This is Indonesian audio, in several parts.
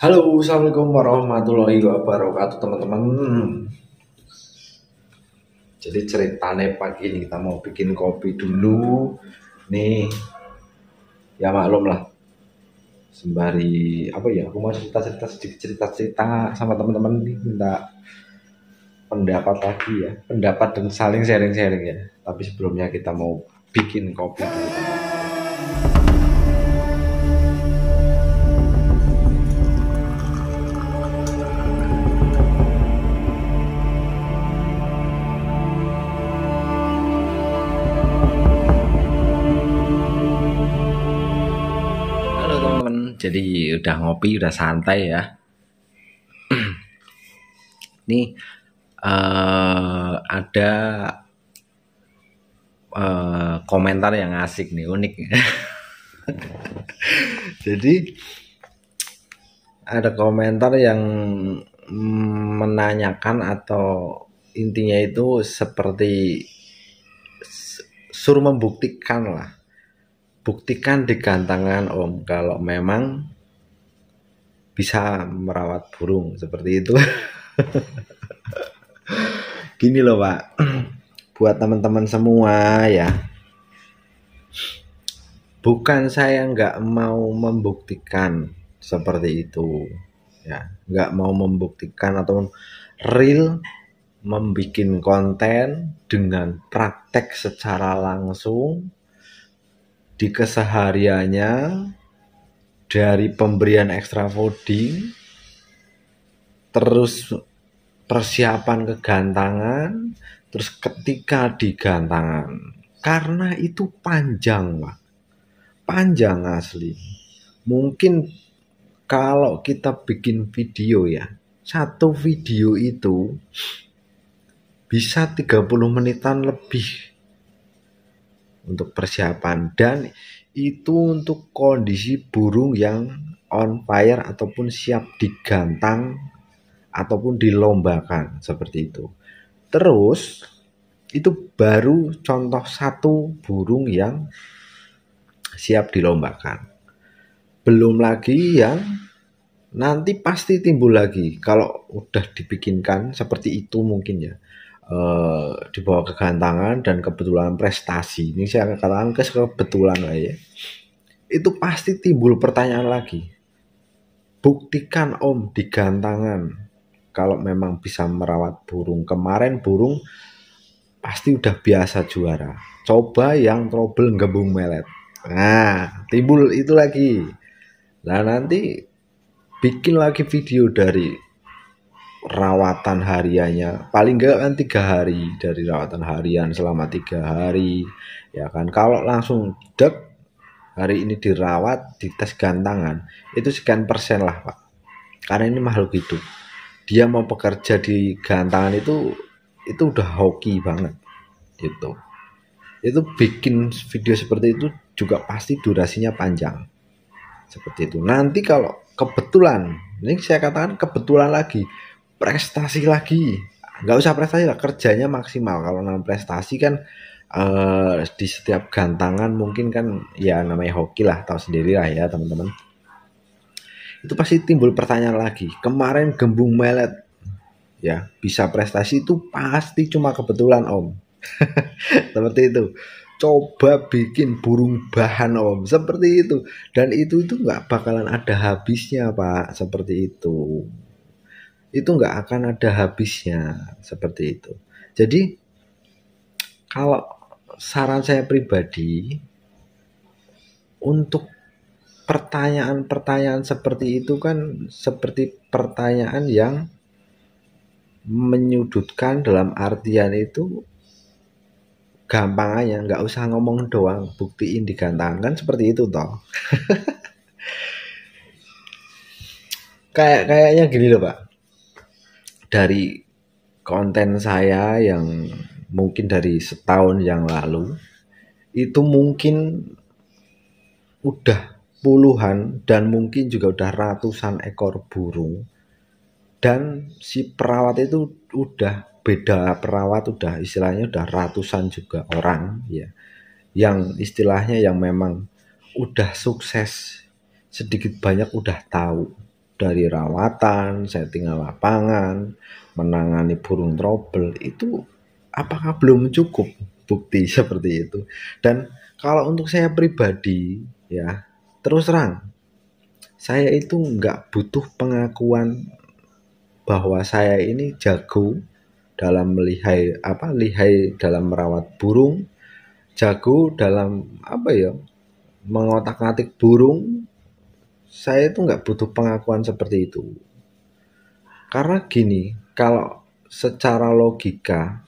Halo, assalamualaikum warahmatullahi wabarakatuh teman-teman. Jadi ceritanya pagi ini kita mau bikin kopi dulu. Nih, ya maklum lah. Sembari apa ya? Aku mau cerita-cerita sedikit cerita-cerita sama teman-teman nih, minta pendapat lagi ya, pendapat dan saling sharing-sharing ya. Tapi sebelumnya kita mau bikin kopi dulu. Halo teman-teman, jadi udah ngopi, udah santai ya. Nih ada komentar yang asik nih, unik. Jadi ada komentar yang menanyakan atau intinya itu seperti suruh membuktikan lah, buktikan di gantangan om kalau memang bisa merawat burung seperti itu. Gini loh Pak, buat teman-teman semua ya, bukan saya nggak mau membuktikan seperti itu ya, nggak mau membuktikan atau real membuat konten dengan praktek secara langsung di kesehariannya, dari pemberian extra fooding, terus persiapan kegantangan, terus ketika digantangan, karena itu panjang Pak, panjang asli. Mungkin kalau kita bikin video ya, satu video itu bisa 30 menitan lebih untuk persiapan, dan itu untuk kondisi burung yang on fire ataupun siap digantang ataupun dilombakan seperti itu. Terus itu baru contoh satu burung yang siap dilombakan. Belum lagi yang nanti pasti timbul lagi kalau udah dibikinkan seperti itu mungkin ya, dibawa ke gantangan dan kebetulan prestasi. Ini saya katakan kebetulan lah ya. Itu pasti timbul pertanyaan lagi. Buktikan om di gantangan kalau memang bisa merawat burung. Kemarin burung pasti udah biasa juara. Coba yang trouble gembung melet. Nah, timbul itu lagi. Nah, nanti bikin lagi video dari rawatan hariannya, paling enggak kan 3 hari, dari rawatan harian selama 3 hari ya kan. Kalau langsung dek hari ini dirawat, dites gantangan, itu sekian persen lah Pak, karena ini makhluk hidup, dia mau bekerja di gantangan itu udah hoki banget gitu. Itu bikin video seperti itu juga pasti durasinya panjang seperti itu. Nanti kalau kebetulan, ini saya katakan kebetulan lagi, prestasi lagi, nggak usah prestasi lah, kerjanya maksimal. Kalau namanya prestasi kan di setiap gantangan mungkin kan ya namanya hoki lah, tahu sendiri lah ya teman-teman. Itu pasti timbul pertanyaan lagi, kemarin gembung melet ya bisa prestasi itu pasti cuma kebetulan om. Seperti itu. Coba bikin burung bahan om, seperti itu, dan itu nggak bakalan ada habisnya Pak, seperti itu nggak akan ada habisnya seperti itu. Jadi kalau saran saya pribadi, untuk pertanyaan-pertanyaan seperti itu kan seperti pertanyaan yang menyudutkan, dalam artian itu gampang aja, nggak usah ngomong doang, buktiin digantangan, kan seperti itu toh. Kayaknya gini loh Pak, dari konten saya yang mungkin dari setahun yang lalu, itu mungkin udah puluhan dan mungkin juga udah ratusan ekor burung, dan si perawat itu udah beda perawat, udah istilahnya udah ratusan juga orang ya, yang istilahnya yang memang udah sukses, sedikit banyak udah tahu dari rawatan, settingan lapangan, menangani burung trouble, itu apakah belum cukup bukti seperti itu? Dan kalau untuk saya pribadi ya, terus terang, saya itu nggak butuh pengakuan bahwa saya ini jago dalam lihai dalam merawat burung, jago dalam mengotak-atik burung. Saya itu nggak butuh pengakuan seperti itu. Karena gini, kalau secara logika,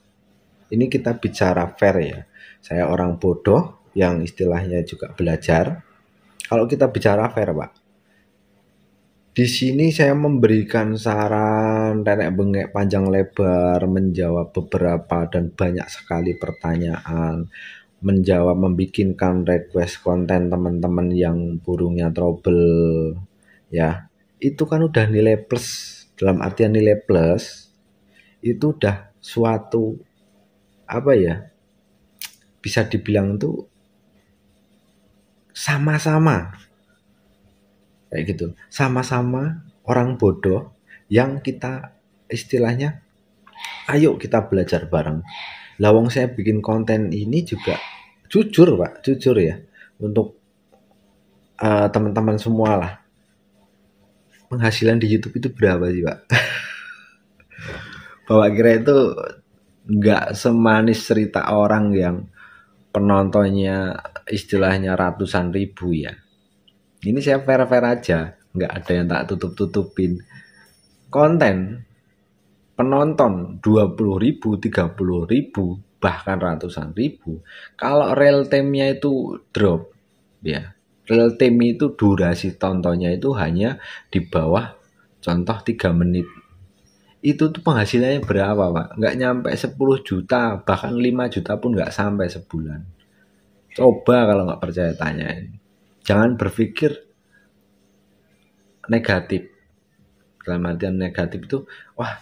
ini kita bicara fair ya. Saya orang bodoh yang istilahnya juga belajar. Kalau kita bicara fair, Pak, di sini saya memberikan saran nenek bengek panjang lebar, menjawab beberapa dan banyak sekali pertanyaan, membikinkan request konten teman-teman yang burungnya trouble, ya. Itu kan udah nilai plus. Dalam artian nilai plus, itu udah suatu bisa dibilang tuh sama-sama kayak gitu, sama-sama orang bodoh yang kita istilahnya ayo kita belajar bareng. Lawang saya bikin konten ini juga jujur Pak, jujur ya, untuk teman-teman semua lah, penghasilan di YouTube itu berapa sih Pak? Bapak kira itu nggak semanis cerita orang yang penontonnya istilahnya ratusan ribu ya. Ini saya fair-fair aja, nggak ada yang tak tutup-tutupin. Konten penonton 20.000, 30.000, bahkan ratusan ribu. Kalau real time-nya itu drop, ya. Real time itu durasi tontonnya itu hanya di bawah contoh 3 menit. Itu tuh penghasilannya berapa Pak? Nggak nyampe 10 juta, bahkan 5 juta pun nggak sampai sebulan. Coba kalau nggak percaya tanyain. Jangan berpikir negatif. Dalam artian negatif itu, wah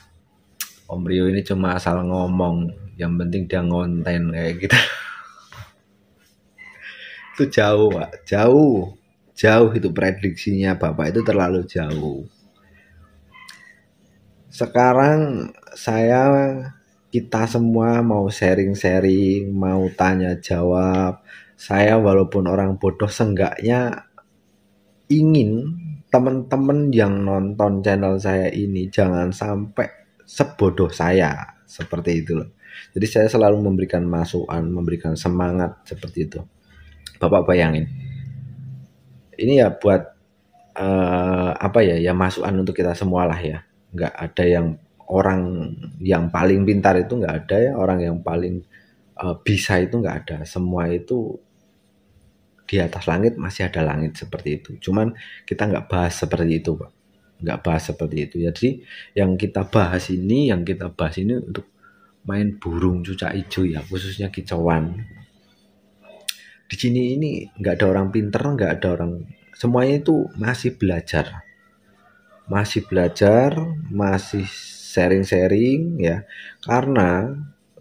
Om Rio ini cuma asal ngomong, yang penting dia ngonten kayak gitu. Itu jauh Pak, jauh itu prediksinya Bapak itu terlalu jauh. Sekarang kita semua mau sharing-sharing, mau tanya jawab. Saya walaupun orang bodoh, seenggaknya ingin teman-teman yang nonton channel saya ini jangan sampai sebodoh saya, seperti itu loh. Jadi saya selalu memberikan masukan, memberikan semangat seperti itu. Bapak bayangin, ini ya buat masukan untuk kita semua lah ya. Nggak ada yang orang yang paling pintar itu nggak ada ya, orang yang paling bisa itu nggak ada. Semua itu di atas langit masih ada langit, seperti itu. Cuman kita nggak bahas seperti itu Pak, nggak bahas seperti itu. Jadi yang kita bahas ini untuk main burung cucak hijau ya, khususnya kicauan. Di sini ini nggak ada orang pinter, nggak ada orang, semuanya itu masih belajar, masih sharing-sharing ya. Karena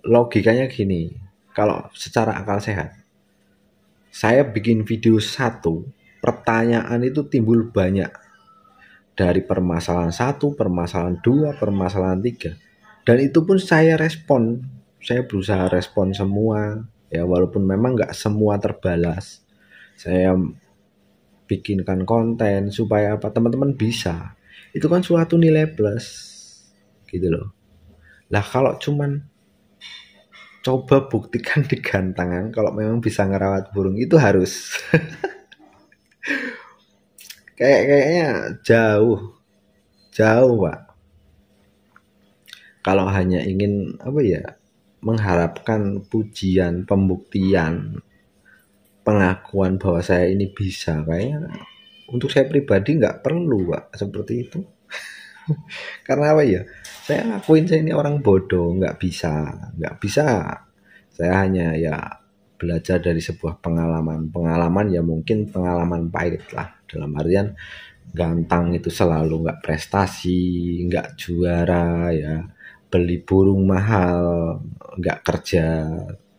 logikanya gini, kalau secara akal sehat, saya bikin video satu, pertanyaan itu timbul banyak. Dari permasalahan 1, permasalahan 2, permasalahan 3. Dan itu pun saya respon. Saya berusaha respon semua. Ya walaupun memang nggak semua terbalas. Saya bikinkan konten supaya teman-teman bisa. Itu kan suatu nilai plus. Gitu loh. Lah kalau cuman coba buktikan di gantangan kalau memang bisa ngerawat burung, itu harus kayaknya jauh Pak. Kalau hanya ingin mengharapkan pujian, pembuktian, pengakuan bahwa saya ini bisa, kayaknya untuk saya pribadi nggak perlu Pak seperti itu. Karena saya ngakuin saya ini orang bodoh, nggak bisa. Saya hanya belajar dari sebuah pengalaman ya, mungkin pengalaman pahit lah, dalam artian gantang itu selalu nggak prestasi, nggak juara ya, beli burung mahal, nggak kerja,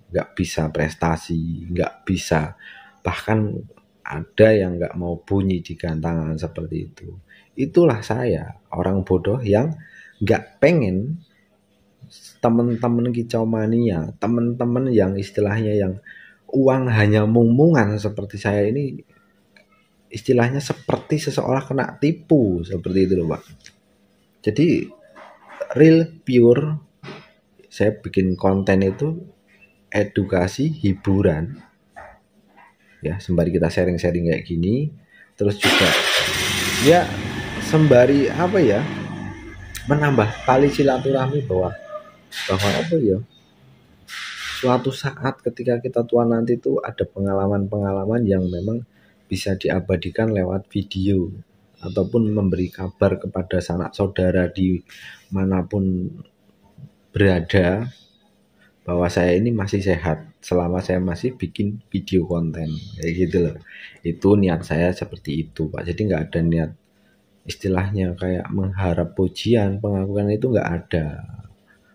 nggak bisa prestasi, nggak bisa, bahkan ada yang nggak mau bunyi di gantangan seperti itu. Itulah saya, orang bodoh yang nggak pengen teman-teman kicau mania, teman-teman yang istilahnya yang uang hanya mung-mungan seperti saya ini, istilahnya seperti seseorang kena tipu seperti itu loh Pak. Jadi real pure saya bikin konten itu edukasi, hiburan, ya sembari kita sharing-sharing kayak gini, terus juga ya sembari apa ya, menambah tali silaturahmi bahwa apa ya, suatu saat ketika kita tua nanti tuh ada pengalaman-pengalaman yang memang bisa diabadikan lewat video ataupun memberi kabar kepada sanak saudara di manapun berada bahwa saya ini masih sehat selama saya masih bikin video konten kayak gitu loh. Itu niat saya seperti itu Pak. Jadi nggak ada niat istilahnya kayak mengharap pujian, pengakuan itu nggak ada.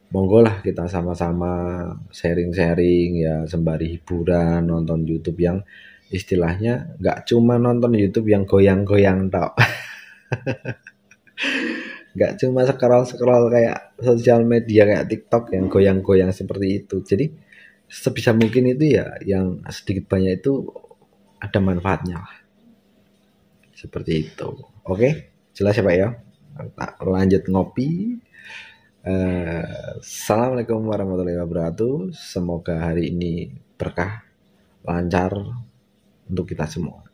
Monggo lah kita sama-sama sharing-sharing ya sembari hiburan, nonton YouTube yang istilahnya nggak cuma nonton YouTube yang goyang-goyang tok. Nggak cuma scroll-scroll kayak sosial media kayak TikTok yang goyang-goyang seperti itu. Jadi sebisa mungkin itu ya yang sedikit banyak itu ada manfaatnya lah. Seperti itu. Oke, jelas ya Pak ya. Lanjut ngopi. Assalamualaikum warahmatullahi wabarakatuh. Semoga hari ini berkah, lancar untuk kita semua.